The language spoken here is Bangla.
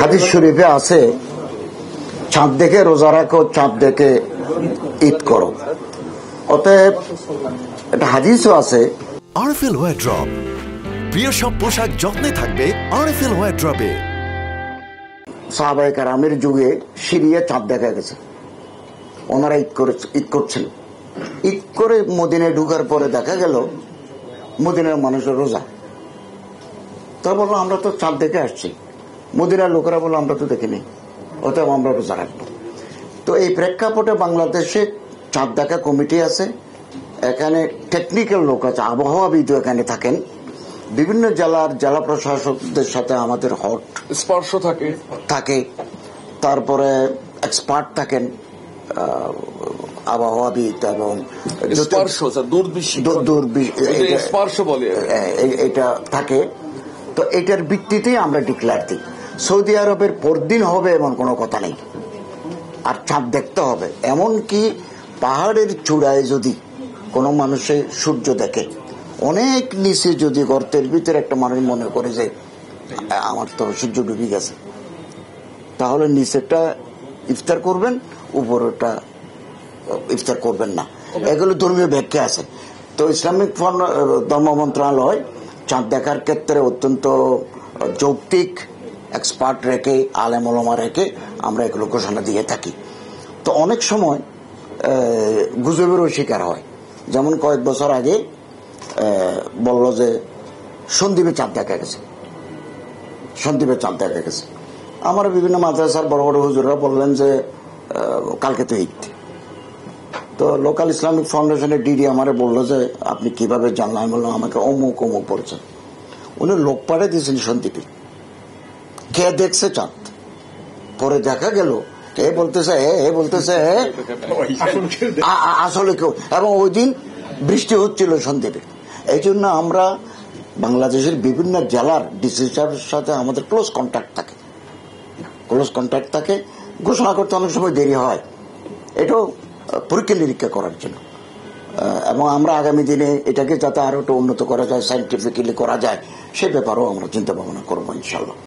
হাদিস শরীফে আছে, চাঁদ দেখে রোজা রাখো, চাঁদ দেখে ঈদ করো। অতএব একটা হাদিসও আছে, আরএফএল ওয়ারড্রপ, প্রিয় সব পোশাক যত্নে থাকবে আরএফএল ওয়ারড্রপে। সাহাবায়ে কেরামের যুগে সিরিয়া চাঁদ দেখা গেছে, ওনারা ঈদ করছেন। ঈদ করে মদিনায় ঢুকার পরে দেখা গেল মদিনার মানুষের রোজা। তো বললো আমরা তো চাঁদ দেখে আসছি। মদিনার লোকেরা বললো আমরা তো দেখিনি, অতএব আমরা রোজা রাখবো। তো এই প্রেক্ষাপটে বাংলাদেশে চাঁদ দেখা কমিটি আছে, এখানে টেকনিক্যাল লোক আছে, আবহাওয়াবিদ এখানে থাকেন, বিভিন্ন জেলার জেলা প্রশাসকদের সাথে আমাদের হট স্পর্শ থাকে, তারপরে এক্সপার্ট থাকেন, আবহাওয়াবিদ এবং এটা থাকে। তো এটার ভিত্তিতেই আমরা ডিক্লেয়ার দিই। সৌদি আরবের পরদিন হবে এমন কোনো কথা নেই, আর চাঁদ দেখতে হবে। এমনকি পাহাড়ের চূড়ায় যদি কোনো মানুষে সূর্য দেখে, অনেক নিচে যদি গর্তের ভিতরে একটা মানুষ মনে করে যে আমার তো সূর্য ডুবে গেছে, তাহলে নিচেরটা ইফতার করবেন, উপরেরটা ইফতার করবেন না। এগুলো ধর্মীয় ব্যাখ্যা আছে। তো ইসলামিক ধর্ম মন্ত্রণালয় চাঁদ দেখার ক্ষেত্রে অত্যন্ত যৌক্তিক এক্সপার্ট রেখে, আলেম ওলামা রেখে আমরা এগুলো ঘোষণা দিয়ে থাকি। তো অনেক সময় গুজবেরও শিকার হয়। যেমন কয়েক বছর আগে বলল যে সন্দ্বীপে চাঁদ দেখা গেছে, সন্দ্বীপে চাঁদ দেখা গেছে। আমার বিভিন্ন মাদ্রাসার বড় বড় হুজুররা বললেন যে কালকে তো ঈদ। তো লোকাল ইসলামিক ফাউন্ডেশনের ডিডি আমারে বললো যে আপনি কিভাবে জানলেন? আমি বললাম আমাকে অমুক অমুক পড়েছেন। উনি লোক পাঠিয়ে দিয়েছেন সন্দ্বীপে, কে দেখছে চাঁদ। পরে দেখা গেল এ বলতেছে আসলে কেউ, এবং ওই দিন বৃষ্টি হচ্ছিল সন্দ্বীপে। এই জন্য আমরা বাংলাদেশের বিভিন্ন জেলার ডিসিশনের সাথে আমাদের ক্লোজ কন্ট্যাক্ট থাকে। ঘোষণা করতে অনেক সময় দেরি হয়, এটাও পরীক্ষা নিরীক্ষা করার জন্য। এবং আমরা আগামী দিনে এটাকে যাতে আরো একটু উন্নত করা যায়, সাইন্টিফিক্যালি করা যায়, সে ব্যাপারেও আমরা চিন্তা ভাবনা করবো ইনশাল্লাহ।